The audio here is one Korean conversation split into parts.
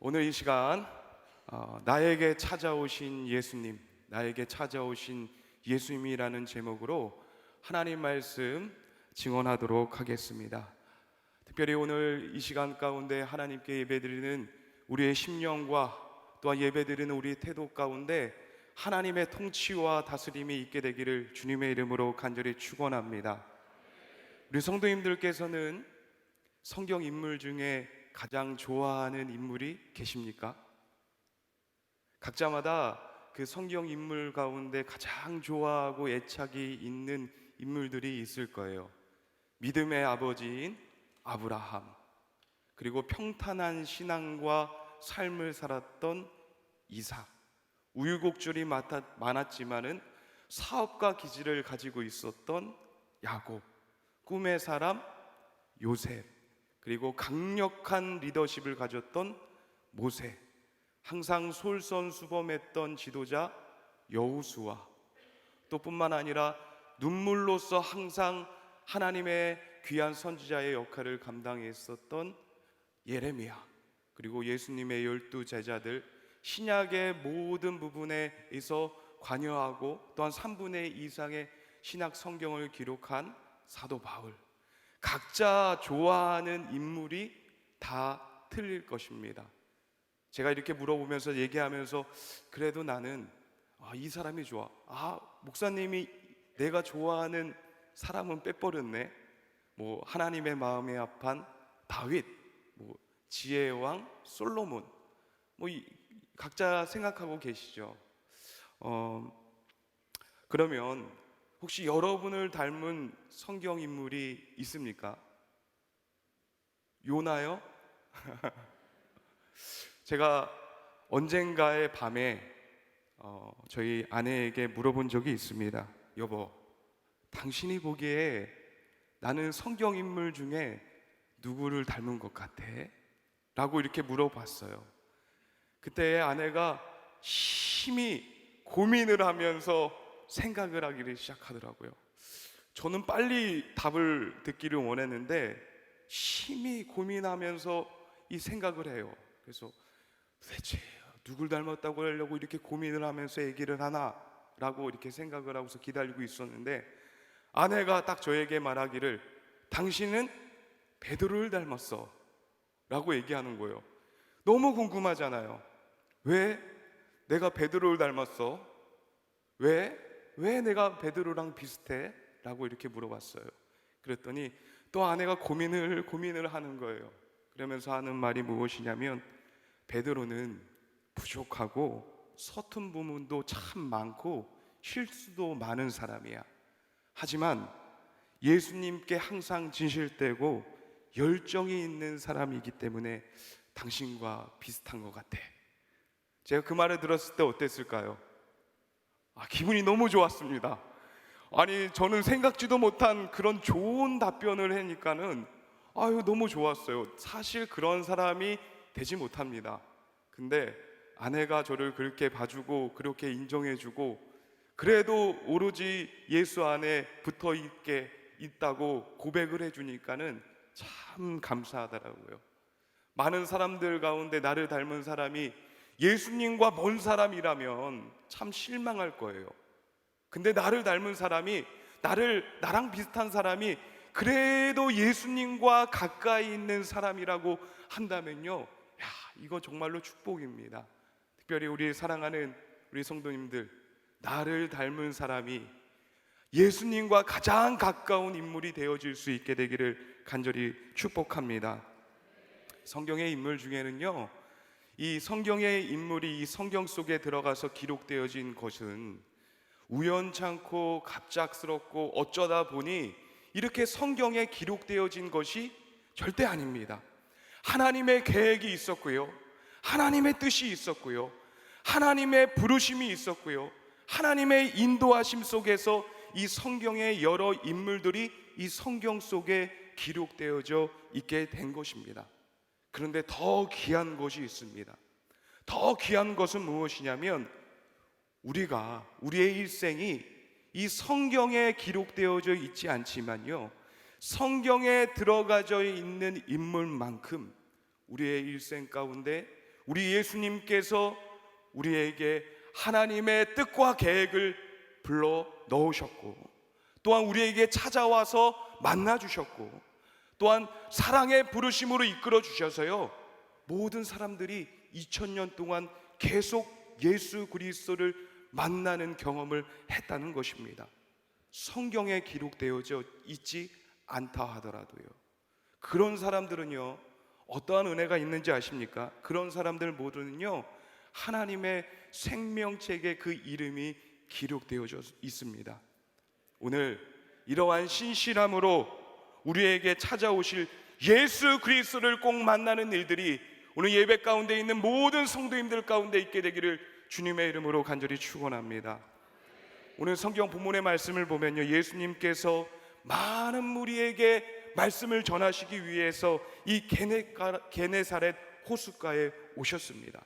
오늘 이 시간 나에게 찾아오신 예수님, 나에게 찾아오신 예수님이라는 제목으로 하나님 말씀 증언하도록 하겠습니다. 특별히 오늘 이 시간 가운데 하나님께 예배드리는 우리의 심령과 또한 예배드리는 우리의 태도 가운데 하나님의 통치와 다스림이 있게 되기를 주님의 이름으로 간절히 축원합니다. 우리 성도님들께서는 성경 인물 중에 가장 좋아하는 인물이 계십니까? 각자마다 그 성경 인물 가운데 가장 좋아하고 애착이 있는 인물들이 있을 거예요. 믿음의 아버지인 아브라함, 그리고 평탄한 신앙과 삶을 살았던 이삭, 우유곡절이 많았지만은 사업가 기질을 가지고 있었던 야곱, 꿈의 사람 요셉, 그리고 강력한 리더십을 가졌던 모세, 항상 솔선수범했던 지도자 여호수아, 또 뿐만 아니라 눈물로써 항상 하나님의 귀한 선지자의 역할을 감당했었던 예레미야, 그리고 예수님의 12 제자들, 신약의 모든 부분에서 관여하고 또한 3분의 2 이상의 신약 성경을 기록한 사도 바울, 각자 좋아하는 인물이 다 틀릴 것입니다. 제가 이렇게 물어보면서 얘기하면서 그래도 나는 이 사람이 좋아. 목사님이 내가 좋아하는 사람은 빼버렸네. 하나님의 마음에 합한 다윗, 지혜의 왕 솔로몬, 각자 생각하고 계시죠. 그러면 혹시 여러분을 닮은 성경 인물이 있습니까? 요나요? 제가 언젠가의 밤에 저희 아내에게 물어본 적이 있습니다. 여보, 당신이 보기에 나는 성경 인물 중에 누구를 닮은 것 같아? 라고 이렇게 물어봤어요. 그때 아내가 심히 고민을 하면서 생각을 하기를 시작하더라고요. 저는 빨리 답을 듣기를 원했는데 심히 고민하면서 이 생각을 해요. 그래서 도대체 누굴 닮았다고 하려고 이렇게 고민을 하면서 얘기를 하나 라고 이렇게 생각을 하고서 기다리고 있었는데, 아내가 딱 저에게 말하기를 당신은 베드로를 닮았어 라고 얘기하는 거예요. 너무 궁금하잖아요. 왜 내가 베드로를 닮았어? 왜 내가 베드로랑 비슷해? 라고 이렇게 물어봤어요. 그랬더니 또 아내가 고민을 하는 거예요. 그러면서 하는 말이 무엇이냐면, 베드로는 부족하고 서툰 부분도 참 많고 실수도 많은 사람이야. 하지만 예수님께 항상 진실되고 열정이 있는 사람이기 때문에 당신과 비슷한 것 같아. 제가 그 말을 들었을 때 어땠을까요? 기분이 너무 좋았습니다. 저는 생각지도 못한 그런 좋은 답변을 하니까는 너무 좋았어요. 사실 그런 사람이 되지 못합니다. 근데 아내가 저를 그렇게 봐주고 그렇게 인정해주고 그래도 오로지 예수 안에 붙어 있다고 고백을 해주니까는 참 감사하더라고요. 많은 사람들 가운데 나를 닮은 사람이 예수님과 먼 사람이라면 참 실망할 거예요. 근데 나를 닮은 사람이, 나랑 비슷한 사람이 그래도 예수님과 가까이 있는 사람이라고 한다면요, 이거 정말로 축복입니다. 특별히 우리 사랑하는 우리 성도님들, 나를 닮은 사람이 예수님과 가장 가까운 인물이 되어질 수 있게 되기를 간절히 축복합니다. 성경의 인물 중에는요, 이 성경의 인물이 이 성경 속에 들어가서 기록되어진 것은 우연찮고 갑작스럽고 어쩌다 보니 이렇게 성경에 기록되어진 것이 절대 아닙니다. 하나님의 계획이 있었고요, 하나님의 뜻이 있었고요, 하나님의 부르심이 있었고요, 하나님의 인도하심 속에서 이 성경의 여러 인물들이 이 성경 속에 기록되어져 있게 된 것입니다. 그런데 더 귀한 것이 있습니다. 더 귀한 것은 무엇이냐면, 우리의 일생이 이 성경에 기록되어져 있지 않지만요, 성경에 들어가져 있는 인물만큼 우리의 일생 가운데 우리 예수님께서 우리에게 하나님의 뜻과 계획을 불러 넣으셨고, 또한 우리에게 찾아와서 만나 주셨고, 또한 사랑의 부르심으로 이끌어 주셔서요, 모든 사람들이 2000년 동안 계속 예수 그리스도를 만나는 경험을 했다는 것입니다. 성경에 기록되어져 있지 않다 하더라도요, 그런 사람들은요, 어떠한 은혜가 있는지 아십니까? 그런 사람들 모두는요, 하나님의 생명책에 그 이름이 기록되어져 있습니다. 오늘 이러한 신실함으로 우리에게 찾아오실 예수 그리스도를 꼭 만나는 일들이 오늘 예배 가운데 있는 모든 성도님들 가운데 있게 되기를 주님의 이름으로 간절히 축원합니다. 오늘 성경 본문의 말씀을 보면요, 예수님께서 많은 무리에게 말씀을 전하시기 위해서 이 게네사렛 호숫가에 오셨습니다.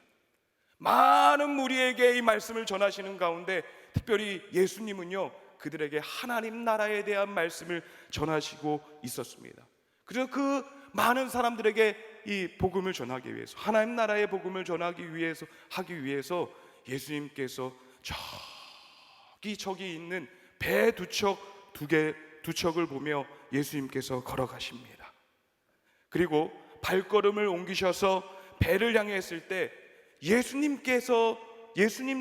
많은 무리에게 이 말씀을 전하시는 가운데 특별히 예수님은요, 그들에게 하나님 나라에 대한 말씀을 전하시고 있었습니다. 그래서 그 많은 사람들에게 이 복음을 전하기 위해서, 하나님 나라의 복음을 전하기 위해서 예수님께서 저기 있는 배 두 척을 보며 예수님께서 걸어가십니다. 그리고 발걸음을 옮기셔서 배를 향했을 때 예수님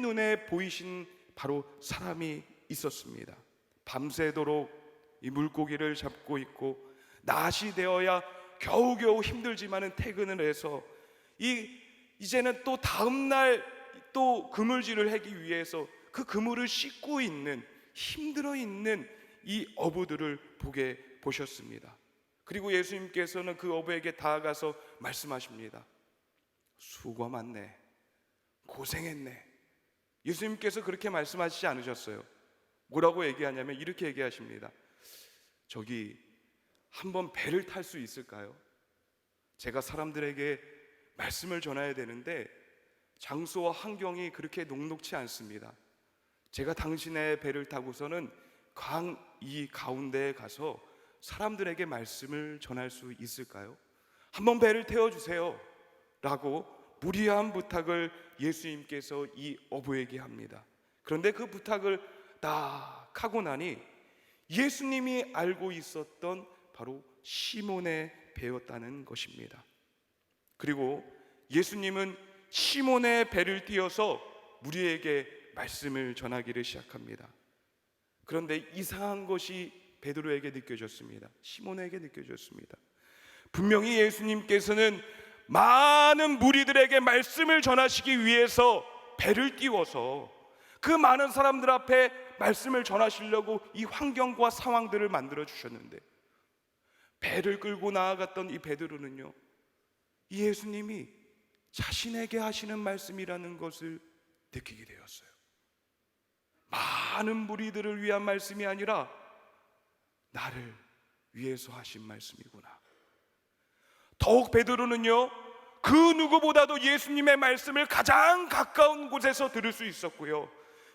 눈에 보이신 바로 사람이 있었습니다. 밤새도록 이 물고기를 잡고 있고, 낮이 되어야 겨우겨우 힘들지만은 퇴근을 해서 이제는 또 다음 날 또 그물질을 하기 위해서 그 그물을 씻고 있는, 힘들어 있는 이 어부들을 보셨습니다. 그리고 예수님께서는 그 어부에게 다가가서 말씀하십니다. 수고 많네, 고생했네. 예수님께서 그렇게 말씀하시지 않으셨어요. 뭐라고 얘기하냐면 이렇게 얘기하십니다. 저기 한번 배를 탈 수 있을까요? 제가 사람들에게 말씀을 전해야 되는데 장소와 환경이 그렇게 녹록치 않습니다. 제가 당신의 배를 타고서는 강 이 가운데에 가서 사람들에게 말씀을 전할 수 있을까요? 한번 배를 태워주세요 라고 무리한 부탁을 예수님께서 이 어부에게 합니다. 그런데 그 부탁을 딱 하고 나니 예수님이 알고 있었던 바로 시몬의 배였다는 것입니다. 그리고 예수님은 시몬의 배를 띄어서 무리에게 말씀을 전하기를 시작합니다. 그런데 이상한 것이 베드로에게 느껴졌습니다. 시몬에게 느껴졌습니다. 분명히 예수님께서는 많은 무리들에게 말씀을 전하시기 위해서 배를 띄워서 그 많은 사람들 앞에 말씀을 전하시려고 이 환경과 상황들을 만들어 주셨는데, 배를 끌고 나아갔던 이 베드로는요, 이 예수님이 자신에게 하시는 말씀이라는 것을 느끼게 되었어요. 많은 무리들을 위한 말씀이 아니라 나를 위해서 하신 말씀이구나. 더욱 베드로는요, 그 누구보다도 예수님의 말씀을 가장 가까운 곳에서 들을 수 있었고요,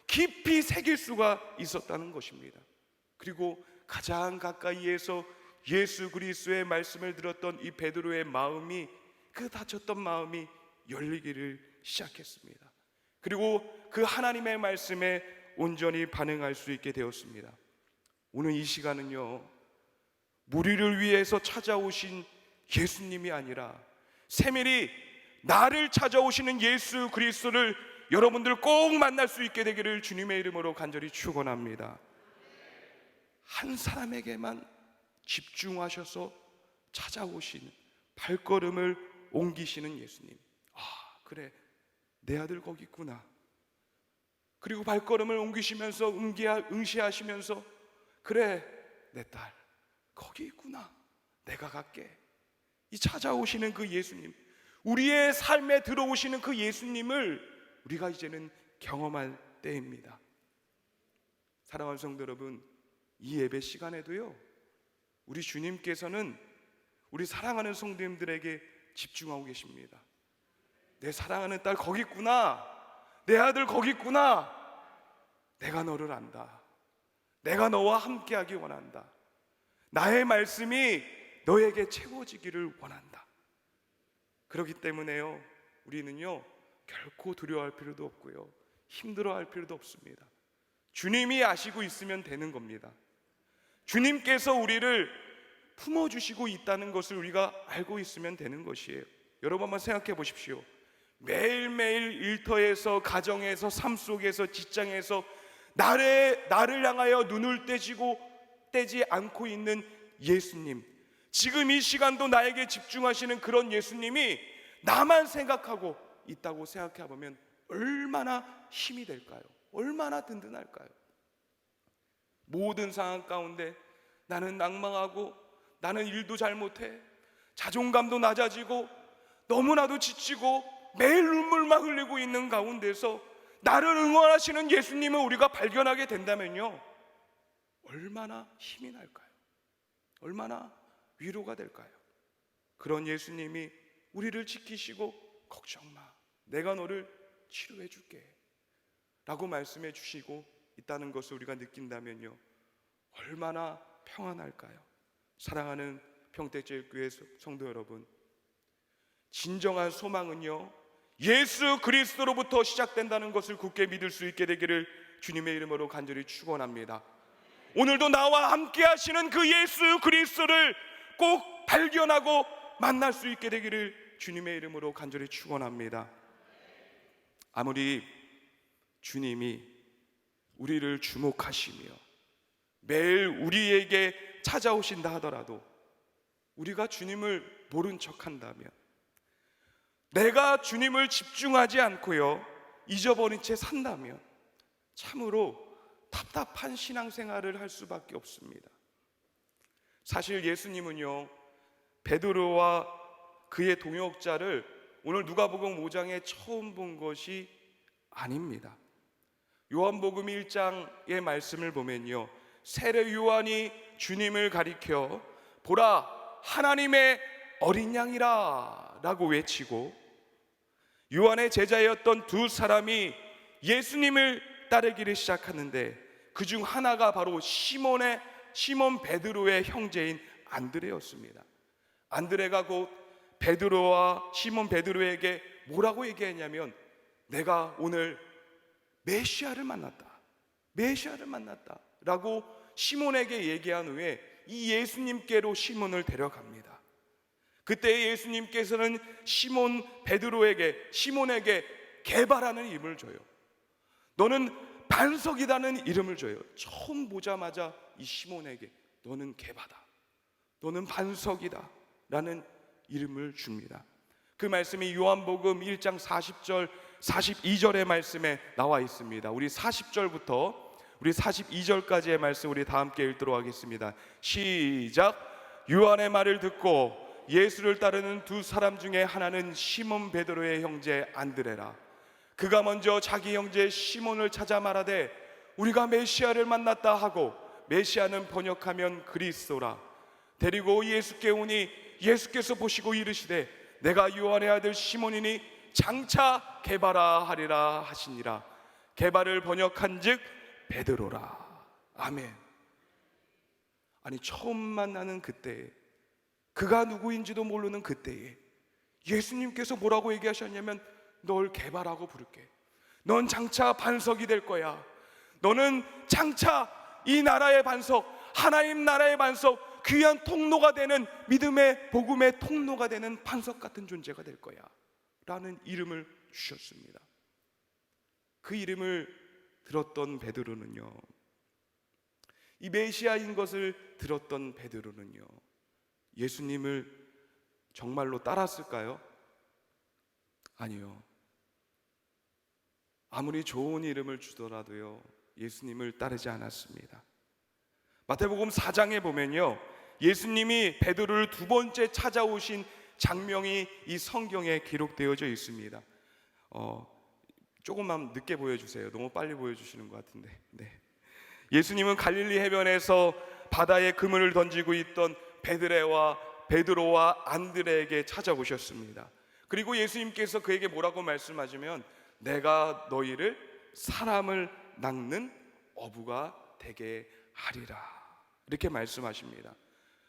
깊이 새길 수가 있었다는 것입니다. 그리고 가장 가까이에서 예수 그리스도의 말씀을 들었던 이 베드로의 마음이, 그 닫혔던 마음이 열리기를 시작했습니다. 그리고 그 하나님의 말씀에 온전히 반응할 수 있게 되었습니다. 오늘 이 시간은요, 무리를 위해서 찾아오신 예수님이 아니라 세밀히 나를 찾아오시는 예수 그리스도를 여러분들 꼭 만날 수 있게 되기를 주님의 이름으로 간절히 축원합니다. 한 사람에게만 집중하셔서 찾아오시는, 발걸음을 옮기시는 예수님. 아, 그래, 내 아들 거기 있구나. 그리고 발걸음을 옮기시면서 응시하시면서, 그래, 내 딸 거기 있구나, 내가 갈게. 이 찾아오시는 그 예수님, 우리의 삶에 들어오시는 그 예수님을 우리가 이제는 경험할 때입니다. 사랑하는 성도 여러분, 이 예배 시간에도요, 우리 주님께서는 우리 사랑하는 성도님들에게 집중하고 계십니다. 내 사랑하는 딸 거기 있구나, 내 아들 거기 있구나, 내가 너를 안다, 내가 너와 함께하기 원한다, 나의 말씀이 너에게 채워지기를 원한다. 그렇기 때문에요, 우리는요 결코 두려워할 필요도 없고요 힘들어할 필요도 없습니다. 주님이 아시고 있으면 되는 겁니다. 주님께서 우리를 품어주시고 있다는 것을 우리가 알고 있으면 되는 것이에요. 여러분 한번 생각해 보십시오. 매일매일 일터에서, 가정에서, 삶 속에서, 직장에서 나를 향하여 눈을 떼지 않고 있는 예수님, 지금 이 시간도 나에게 집중하시는 그런 예수님이 나만 생각하고 있다고 생각해 보면 얼마나 힘이 될까요? 얼마나 든든할까요? 모든 상황 가운데 나는 낭망하고, 나는 일도 잘 못해, 자존감도 낮아지고, 너무나도 지치고 매일 눈물만 흘리고 있는 가운데서 나를 응원하시는 예수님을 우리가 발견하게 된다면요 얼마나 힘이 날까요? 얼마나 위로가 될까요? 그런 예수님이 우리를 지키시고 걱정 마, 내가 너를 치료해 줄게 라고 말씀해 주시고 있다는 것을 우리가 느낀다면요 얼마나 평안할까요? 사랑하는 평택제일교회 성도 여러분, 진정한 소망은요 예수 그리스도로부터 시작된다는 것을 굳게 믿을 수 있게 되기를 주님의 이름으로 간절히 축원합니다. 오늘도 나와 함께 하시는 그 예수 그리스도를 꼭 발견하고 만날 수 있게 되기를 주님의 이름으로 간절히 축원합니다. 아무리 주님이 우리를 주목하시며 매일 우리에게 찾아오신다 하더라도 우리가 주님을 모른 척한다면, 내가 주님을 집중하지 않고요 잊어버린 채 산다면 참으로 답답한 신앙생활을 할 수밖에 없습니다. 사실 예수님은요 베드로와 그의 동역자를 오늘 누가복음 5장에 처음 본 것이 아닙니다. 요한복음 1장의 말씀을 보면요 세례 요한이 주님을 가리켜 보라 하나님의 어린 양이라 라고 외치고, 요한의 제자였던 두 사람이 예수님을 따르기를 시작하는데 그 중 하나가 바로 시몬 베드로의 형제인 안드레였습니다. 안드레가 곧 베드로와 시몬 베드로에게 뭐라고 얘기했냐면 내가 오늘 메시아를 만났다 라고 시몬에게 얘기한 후에 이 예수님께로 시몬을 데려갑니다. 그때 예수님께서는 시몬에게 게바라는 이름을 줘요. 너는 반석이라는 이름을 줘요. 처음 보자마자 이 시몬에게 너는 게바다, 너는 반석이다 라는 이름을 줍니다. 그 말씀이 요한복음 1장 40절 42절의 말씀에 나와 있습니다. 우리 40절부터 우리 42절까지의 말씀 우리 다 함께 읽도록 하겠습니다. 시작. 요한의 말을 듣고 예수를 따르는 두 사람 중에 하나는 시몬 베드로의 형제 안드레라. 그가 먼저 자기 형제 시몬을 찾아 말하되 우리가 메시아를 만났다 하고, 메시아는 번역하면 그리스도라. 데리고 예수께 오니 예수께서 보시고 이르시되 내가 요한의 아들 시몬이니 장차 게바라 하리라 하시니라. 게바를 번역한즉 베드로라. 아멘. 아니 처음 만나는 그때에, 그가 누구인지도 모르는 그때에 예수님께서 뭐라고 얘기하셨냐면 널 게바라고 부를게. 넌 장차 반석이 될 거야. 너는 장차 이 나라의 반석, 하나님 나라의 반석, 귀한 통로가 되는, 믿음의 복음의 통로가 되는 반석 같은 존재가 될 거야 라는 이름을 주셨습니다. 그 이름을 들었던 베드로는요, 이 메시아인 것을 들었던 베드로는요 예수님을 정말로 따랐을까요? 아니요. 아무리 좋은 이름을 주더라도요 예수님을 따르지 않았습니다. 마태복음 4장에 보면요 예수님이 베드로를 두 번째 찾아오신 장면이 이 성경에 기록되어져 있습니다. 조금만 늦게 보여주세요. 너무 빨리 보여주시는 것 같은데. 네. 예수님은 갈릴리 해변에서 바다에 그물을 던지고 있던 베드로와 안드레에게 찾아오셨습니다. 그리고 예수님께서 그에게 뭐라고 말씀하시면 내가 너희를 사람을 낚는 어부가 되게 하리라 이렇게 말씀하십니다.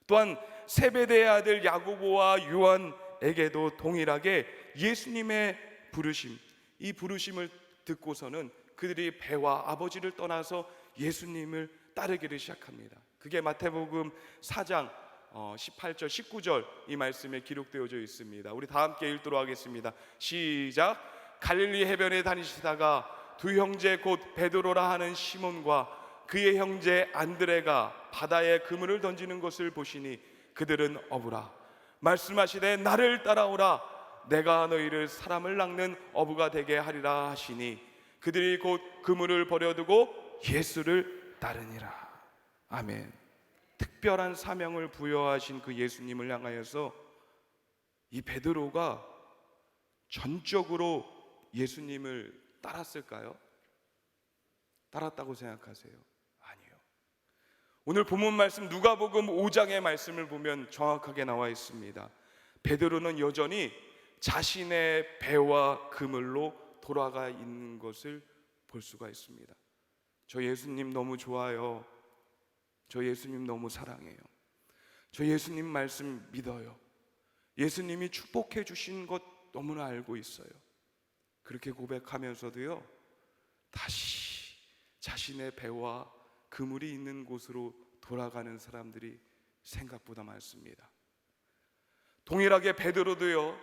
또한 세베대의 아들 야고보와 요한에게도 동일하게 예수님의 부르심, 이 부르심을 듣고서는 그들이 배와 아버지를 떠나서 예수님을 따르기를 시작합니다. 그게 마태복음 4장 18절 19절 이 말씀에 기록되어져 있습니다. 우리 다 함께 읽도록 하겠습니다. 시작. 갈릴리 해변에 다니시다가 두 형제 곧 베드로라 하는 시몬과 그의 형제 안드레가 바다에 그물을 던지는 것을 보시니 그들은 어부라. 말씀하시되 나를 따라오라. 내가 너희를 사람을 낚는 어부가 되게 하리라 하시니 그들이 곧 그물을 버려두고 예수를 따르니라. 아멘. 특별한 사명을 부여하신 그 예수님을 향하여서 이 베드로가 전적으로 예수님을 따랐을까요? 따랐다고 생각하세요? 아니요. 오늘 본문 말씀 누가복음 5장의 말씀을 보면 정확하게 나와 있습니다. 베드로는 여전히 자신의 배와 그물로 돌아가 있는 것을 볼 수가 있습니다. 저 예수님 너무 좋아요. 저 예수님 너무 사랑해요. 저 예수님 말씀 믿어요. 예수님이 축복해 주신 것 너무나 알고 있어요. 그렇게 고백하면서도요, 다시 자신의 배와 그물이 있는 곳으로 돌아가는 사람들이 생각보다 많습니다. 동일하게 베드로도요,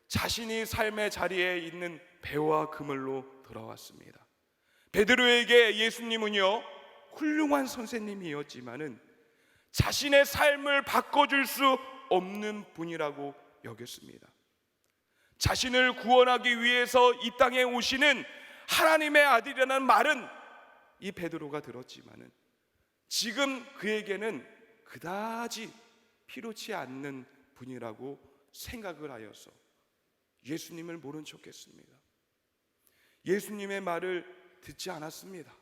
자신이 삶의 자리에 있는 배와 그물로 돌아왔습니다. 베드로에게 예수님은요, 훌륭한 선생님이었지만은 자신의 삶을 바꿔줄 수 없는 분이라고 여겼습니다. 자신을 구원하기 위해서 이 땅에 오시는 하나님의 아들이라는 말은 이 베드로가 들었지만은 지금 그에게는 그다지 필요치 않는 분이라고 생각을 하여서 예수님을 모른 척했습니다. 예수님의 말을 듣지 않았습니다.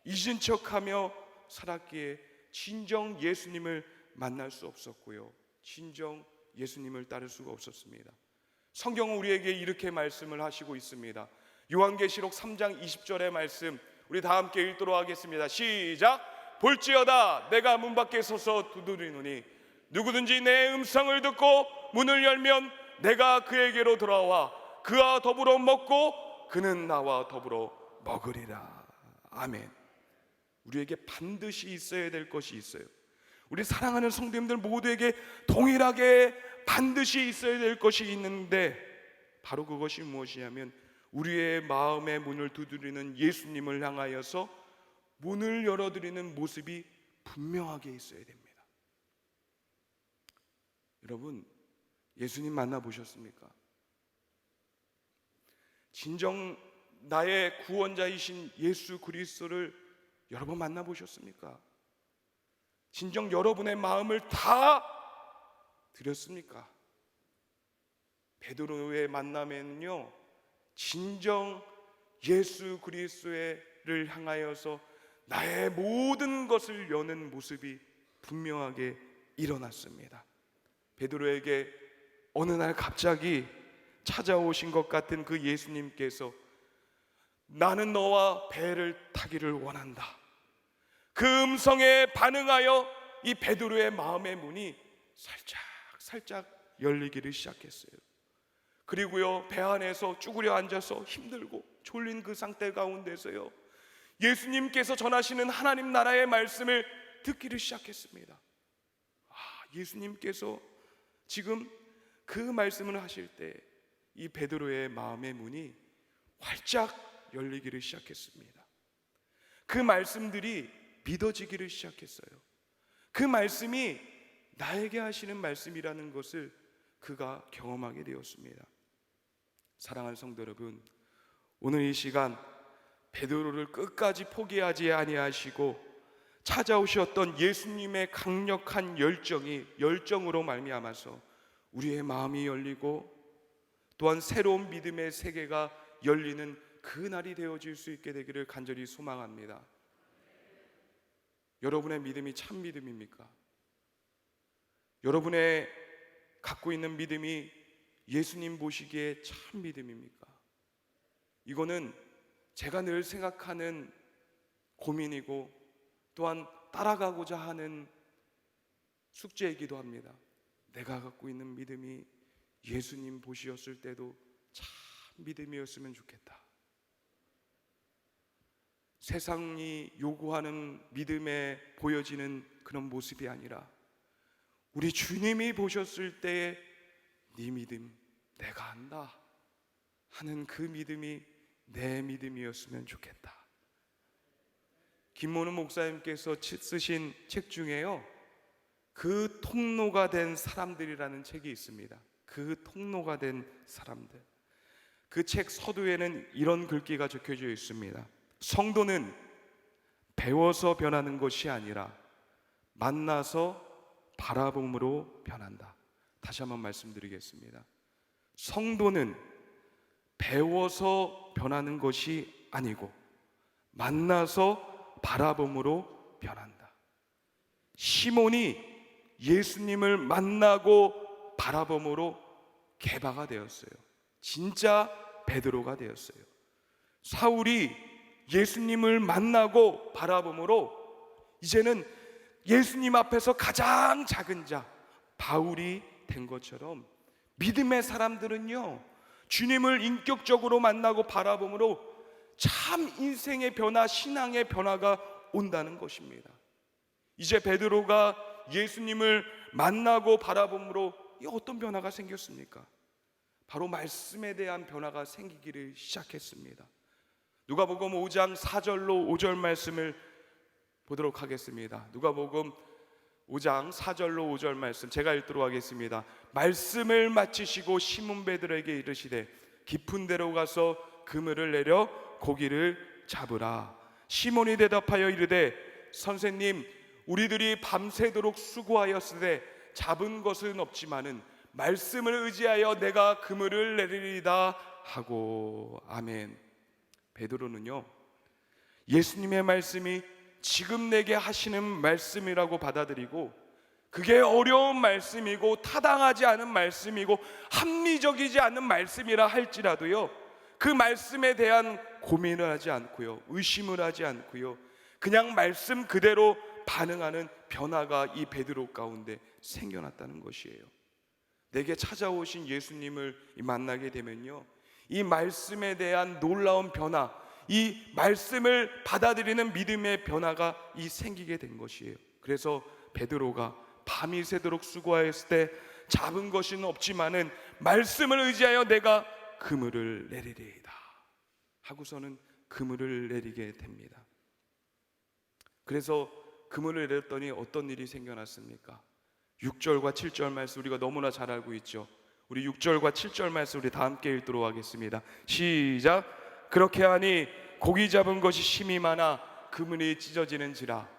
잊은 척하며 살았기에 진정 예수님을 만날 수 없었고요, 진정 예수님을 따를 수가 없었습니다. 성경은 우리에게 이렇게 말씀을 하시고 있습니다. 요한계시록 3장 20절의 말씀 우리 다 함께 읽도록 하겠습니다. 시작. 볼지어다 내가 문 밖에 서서 두드리노니 누구든지 내 음성을 듣고 문을 열면 내가 그에게로 돌아와 그와 더불어 먹고 그는 나와 더불어 먹으리라. 아멘. 우리에게 반드시 있어야 될 것이 있어요. 우리 사랑하는 성도님들 모두에게 동일하게 반드시 있어야 될 것이 있는데 바로 그것이 무엇이냐면 우리의 마음의 문을 두드리는 예수님을 향하여서 문을 열어드리는 모습이 분명하게 있어야 됩니다. 여러분, 예수님 만나보셨습니까? 진정 나의 구원자이신 예수 그리스도를 여러분 만나보셨습니까? 진정 여러분의 마음을 다 드렸습니까? 베드로의 만남에는요, 진정 예수 그리스도를 향하여서 나의 모든 것을 여는 모습이 분명하게 일어났습니다. 베드로에게 어느 날 갑자기 찾아오신 것 같은 그 예수님께서 나는 너와 배를 타기를 원한다. 그 음성에 반응하여 이 베드로의 마음의 문이 살짝 열리기를 시작했어요. 그리고요, 배 안에서 쭈그려 앉아서 힘들고 졸린 그 상태 가운데서요, 예수님께서 전하시는 하나님 나라의 말씀을 듣기를 시작했습니다. 예수님께서 지금 그 말씀을 하실 때 이 베드로의 마음의 문이 활짝 열리기를 시작했습니다. 그 말씀들이 믿어지기를 시작했어요. 그 말씀이 나에게 하시는 말씀이라는 것을 그가 경험하게 되었습니다. 사랑하는 성도 여러분, 오늘 이 시간 베드로를 끝까지 포기하지 아니하시고 찾아오셨던 예수님의 강력한 열정으로 말미암아서 우리의 마음이 열리고 또한 새로운 믿음의 세계가 열리는 그 날이 되어질 수 있게 되기를 간절히 소망합니다. 여러분의 믿음이 참 믿음입니까? 여러분의 갖고 있는 믿음이 예수님 보시기에 참 믿음입니까? 이거는 제가 늘 생각하는 고민이고 또한 따라가고자 하는 숙제이기도 합니다. 내가 갖고 있는 믿음이 예수님 보시었을 때도 참 믿음이었으면 좋겠다. 세상이 요구하는 믿음에 보여지는 그런 모습이 아니라 우리 주님이 보셨을 때의 네 믿음 내가 안다 하는 그 믿음이 내 믿음이었으면 좋겠다. 김모는 목사님께서 쓰신 책 중에요, 그 통로가 된 사람들이라는 책이 있습니다. 그 통로가 된 사람들. 그 책 서두에는 이런 글귀가 적혀져 있습니다. 성도는 배워서 변하는 것이 아니라 만나서 바라봄으로 변한다. 다시 한번 말씀드리겠습니다. 성도는 배워서 변하는 것이 아니고 만나서 바라봄으로 변한다. 시몬이 예수님을 만나고 바라봄으로 개바가 되었어요. 진짜 베드로가 되었어요. 사울이 예수님을 만나고 바라봄으로 이제는 예수님 앞에서 가장 작은 자 바울이 된 것처럼 믿음의 사람들은요, 주님을 인격적으로 만나고 바라봄으로 참 인생의 변화, 신앙의 변화가 온다는 것입니다. 이제 베드로가 예수님을 만나고 바라봄으로 어떤 변화가 생겼습니까? 바로 말씀에 대한 변화가 생기기를 시작했습니다. 누가복음 5장 4절로 5절 말씀을 보도록 하겠습니다. 누가복음 5장 4절로 5절 말씀 제가 읽도록 하겠습니다. 말씀을 마치시고 시몬 베드로에게 이르시되 깊은 데로 가서 그물을 내려 고기를 잡으라. 시몬이 대답하여 이르되 선생님, 우리들이 밤새도록 수고하였으되 잡은 것은 없지만은 말씀을 의지하여 내가 그물을 내리리다 하고. 아멘. 베드로는요, 예수님의 말씀이 지금 내게 하시는 말씀이라고 받아들이고 그게 어려운 말씀이고 타당하지 않은 말씀이고 합리적이지 않은 말씀이라 할지라도요, 그 말씀에 대한 고민을 하지 않고요, 의심을 하지 않고요, 그냥 말씀 그대로 반응하는 변화가 이 베드로 가운데 생겨났다는 것이에요. 내게 찾아오신 예수님을 만나게 되면요, 이 말씀에 대한 놀라운 변화, 이 말씀을 받아들이는 믿음의 변화가 생기게 된 것이에요. 그래서 베드로가 밤이 새도록 수고하였을 때 잡은 것은 없지만은 말씀을 의지하여 내가 그물을 내리리이다 하고서는 그물을 내리게 됩니다. 그래서 그물을 내렸더니 어떤 일이 생겨났습니까? 6절과 7절 말씀 우리가 너무나 잘 알고 있죠. 우리 6절과 7절 말씀 우리 다 함께 읽도록 하겠습니다. 시작. 그렇게 하니 고기 잡은 것이 심히 많아 그물이 찢어지는지라.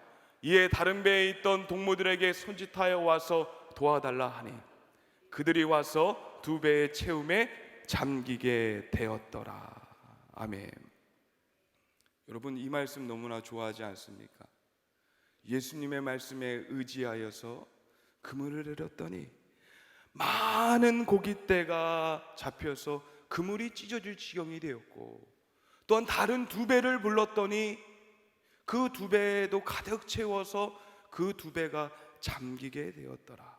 이에 다른 배에 있던 동무들에게 손짓하여 와서 도와달라 하니 그들이 와서 두 배의 채움에 잠기게 되었더라. 아멘. 여러분, 이 말씀 너무나 좋아하지 않습니까? 예수님의 말씀에 의지하여서 그물을 내렸더니 많은 고깃대가 잡혀서 그물이 찢어질 지경이 되었고, 또한 다른 두 배를 불렀더니 그 두 배도 가득 채워서 그 두 배가 잠기게 되었더라.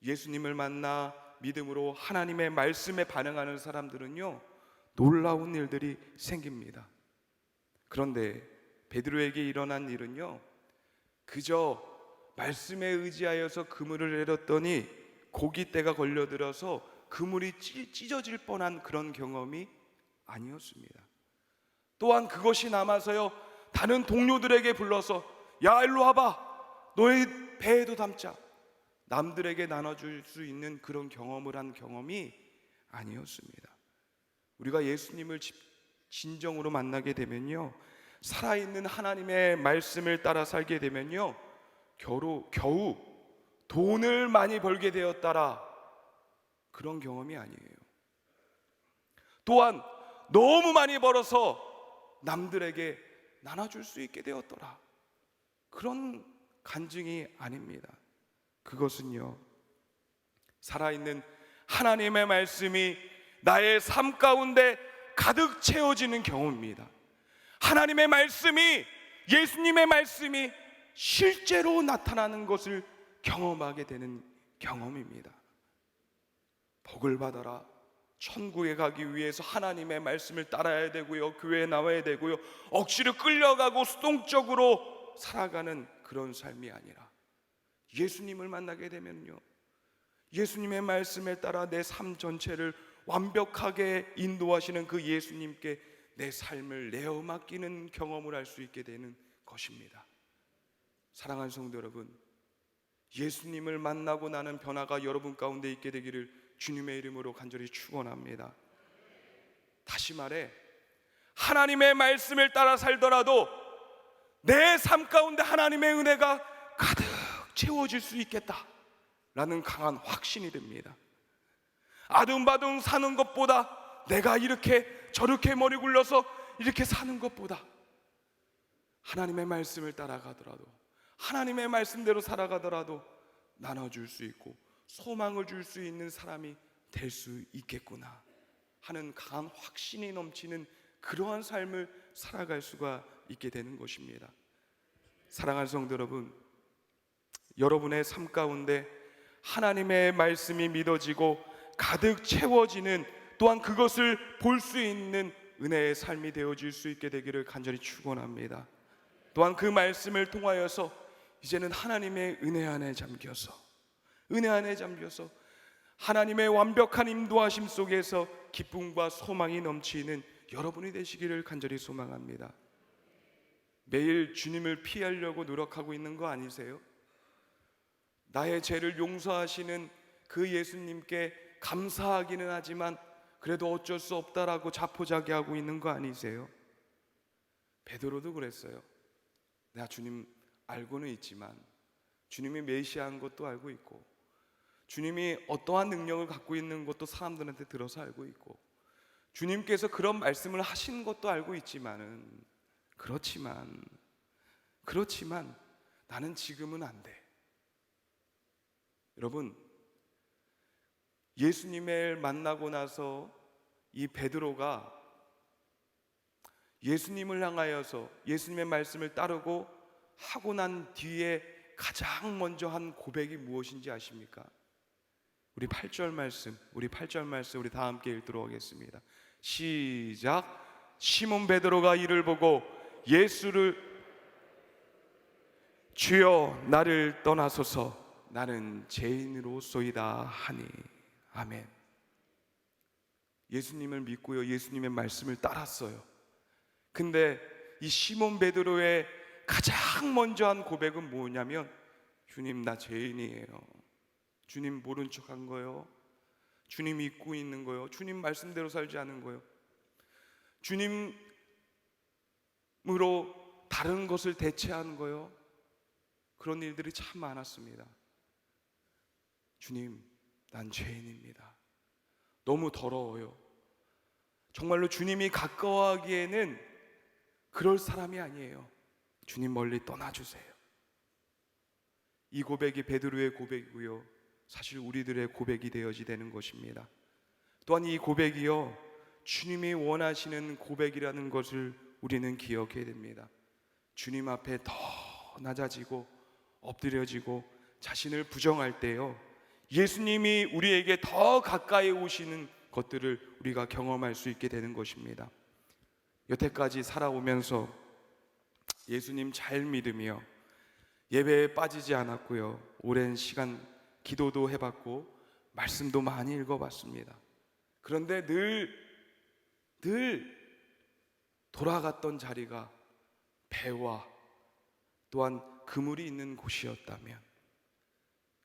예수님을 만나 믿음으로 하나님의 말씀에 반응하는 사람들은요, 놀라운 일들이 생깁니다. 그런데 베드로에게 일어난 일은요, 그저 말씀에 의지하여서 그물을 내렸더니 고깃대가 걸려들어서 그물이 찢어질 뻔한 그런 경험이 아니었습니다. 또한 그것이 남아서요, 다른 동료들에게 불러서 야, 일로 와봐, 너희 배에도 담자, 남들에게 나눠줄 수 있는 그런 경험을 한 경험이 아니었습니다. 우리가 예수님을 진정으로 만나게 되면요, 살아있는 하나님의 말씀을 따라 살게 되면요, 겨우 돈을 많이 벌게 되었다라 그런 경험이 아니에요. 또한 너무 많이 벌어서 남들에게 나눠줄 수 있게 되었더라 그런 간증이 아닙니다. 그것은요, 살아있는 하나님의 말씀이 나의 삶 가운데 가득 채워지는 경험입니다. 하나님의 말씀이, 예수님의 말씀이 실제로 나타나는 것을 경험하게 되는 경험입니다. 복을 받아라, 천국에 가기 위해서 하나님의 말씀을 따라야 되고요, 교회에 나와야 되고요, 억지로 끌려가고 수동적으로 살아가는 그런 삶이 아니라 예수님을 만나게 되면요, 예수님의 말씀에 따라 내 삶 전체를 완벽하게 인도하시는 그 예수님께 내 삶을 내어 맡기는 경험을 할 수 있게 되는 것입니다. 사랑하는 성도 여러분, 예수님을 만나고 나는 변화가 여러분 가운데 있게 되기를 주님의 이름으로 간절히 축원합니다. 다시 말해, 하나님의 말씀을 따라 살더라도 내 삶 가운데 하나님의 은혜가 가득 채워질 수 있겠다라는 강한 확신이 듭니다. 아둥바둥 사는 것보다, 내가 이렇게 저렇게 머리 굴려서 이렇게 사는 것보다, 하나님의 말씀을 따라가더라도, 하나님의 말씀대로 살아가더라도 나눠줄 수 있고 소망을 줄 수 있는 사람이 될 수 있겠구나 하는 강한 확신이 넘치는 그러한 삶을 살아갈 수가 있게 되는 것입니다. 사랑하는 성도 여러분, 여러분의 삶 가운데 하나님의 말씀이 믿어지고 가득 채워지는, 또한 그것을 볼 수 있는 은혜의 삶이 되어질 수 있게 되기를 간절히 축원합니다. 또한 그 말씀을 통하여서 이제는 하나님의 은혜 안에 잠겨서 하나님의 완벽한 인도하심 속에서 기쁨과 소망이 넘치는 여러분이 되시기를 간절히 소망합니다. 매일 주님을 피하려고 노력하고 있는 거 아니세요? 나의 죄를 용서하시는 그 예수님께 감사하기는 하지만 그래도 어쩔 수 없다라고 자포자기하고 있는 거 아니세요? 베드로도 그랬어요. 내가 주님 알고는 있지만, 주님이 메시아인 것도 알고 있고, 주님이 어떠한 능력을 갖고 있는 것도 사람들한테 들어서 알고 있고, 주님께서 그런 말씀을 하신 것도 알고 있지만은, 그렇지만 나는 지금은 안 돼. 여러분, 예수님을 만나고 나서 이 베드로가 예수님을 향하여서 예수님의 말씀을 따르고 하고 난 뒤에 가장 먼저 한 고백이 무엇인지 아십니까? 우리 8절 말씀 우리 다 함께 읽도록 하겠습니다. 시작. 시몬 베드로가 이를 보고 예수를, 주여 나를 떠나소서, 나는 죄인으로소이다 하니. 아멘. 예수님을 믿고요, 예수님의 말씀을 따랐어요. 근데 이 시몬 베드로의 가장 먼저 한 고백은 뭐냐면, 주님 나 죄인이에요. 주님 모른 척한 거요, 주님 잊고 있는 거요, 주님 말씀대로 살지 않은 거요, 주님으로 다른 것을 대체한 거요, 그런 일들이 참 많았습니다. 주님 난 죄인입니다. 너무 더러워요. 정말로 주님이 가까워하기에는 그럴 사람이 아니에요. 주님 멀리 떠나주세요. 이 고백이 베드로의 고백이고요, 사실 우리들의 고백이 되어지 되는 것입니다. 또한 이 고백이요, 주님이 원하시는 고백이라는 것을 우리는 기억해야 됩니다. 주님 앞에 더 낮아지고 엎드려지고 자신을 부정할 때요, 예수님이 우리에게 더 가까이 오시는 것들을 우리가 경험할 수 있게 되는 것입니다. 여태까지 살아오면서 예수님 잘 믿으며 예배에 빠지지 않았고요, 오랜 시간 기도도 해봤고 말씀도 많이 읽어봤습니다. 그런데 늘 돌아갔던 자리가 배와 또한 그물이 있는 곳이었다면,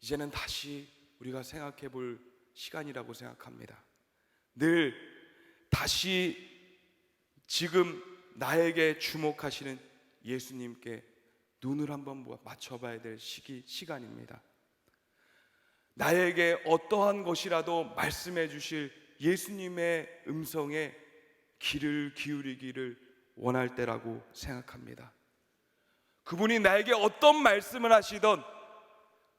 이제는 다시 우리가 생각해 볼 시간이라고 생각합니다. 늘 다시 지금 나에게 주목하시는 예수님께 눈을 한번 맞춰봐야 될 시간입니다. 나에게 어떠한 것이라도 말씀해 주실 예수님의 음성에 귀를 기울이기를 원할 때라고 생각합니다. 그분이 나에게 어떤 말씀을 하시던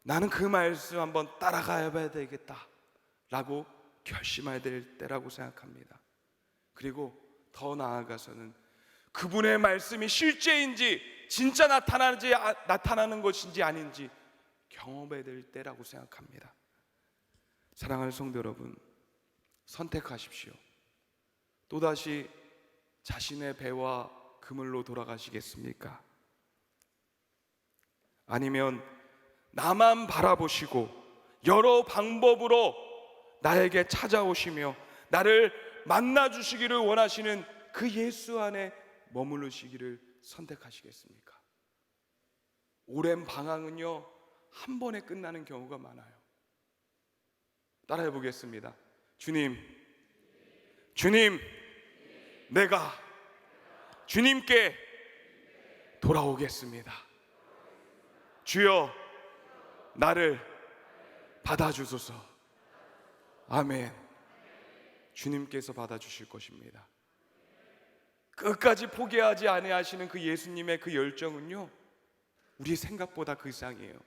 나는 그 말씀 한번 따라가야 되겠다라고 결심해야 될 때라고 생각합니다. 그리고 더 나아가서는 그분의 말씀이 실제인지 진짜 나타나는 것인지 아닌지 경험해야 될 때라고 생각합니다. 사랑하는 성도 여러분, 선택하십시오. 또다시 자신의 배와 그물로 돌아가시겠습니까? 아니면 나만 바라보시고 여러 방법으로 나에게 찾아오시며 나를 만나주시기를 원하시는 그 예수 안에 머무르시기를 선택하시겠습니까? 오랜 방황은요, 한 번에 끝나는 경우가 많아요. 따라해 보겠습니다. 주님, 내가 주님께 돌아오겠습니다. 주여, 나를 받아주소서. 아멘. 주님께서 받아주실 것입니다. 끝까지 포기하지 아니하시는 그 예수님의 그 열정은요, 우리 생각보다 그 이상이에요.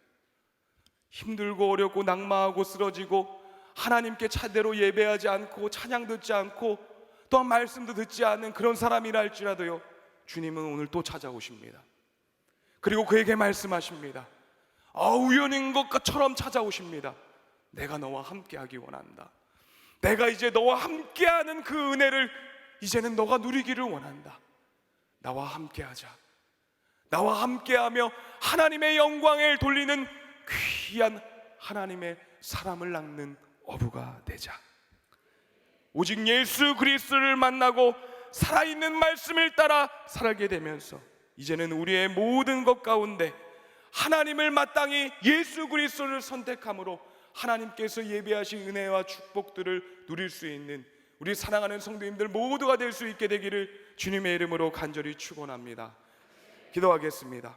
힘들고 어렵고 낙마하고 쓰러지고 하나님께 차대로 예배하지 않고 찬양 듣지 않고 또한 말씀도 듣지 않는 그런 사람이라 할지라도요, 주님은 오늘 또 찾아오십니다. 그리고 그에게 말씀하십니다. 우연인 것처럼 찾아오십니다. 내가 너와 함께하기 원한다. 내가 이제 너와 함께하는 그 은혜를 이제는 너가 누리기를 원한다. 나와 함께하자. 나와 함께하며 하나님의 영광을 돌리는 귀한 하나님의 사람을 낳는 어부가 되자. 오직 예수 그리스도를 만나고 살아있는 말씀을 따라 살게 되면서 이제는 우리의 모든 것 가운데 하나님을 마땅히 예수 그리스도를 선택함으로 하나님께서 예비하신 은혜와 축복들을 누릴 수 있는 우리 사랑하는 성도님들 모두가 될 수 있게 되기를 주님의 이름으로 간절히 축원합니다. 기도하겠습니다.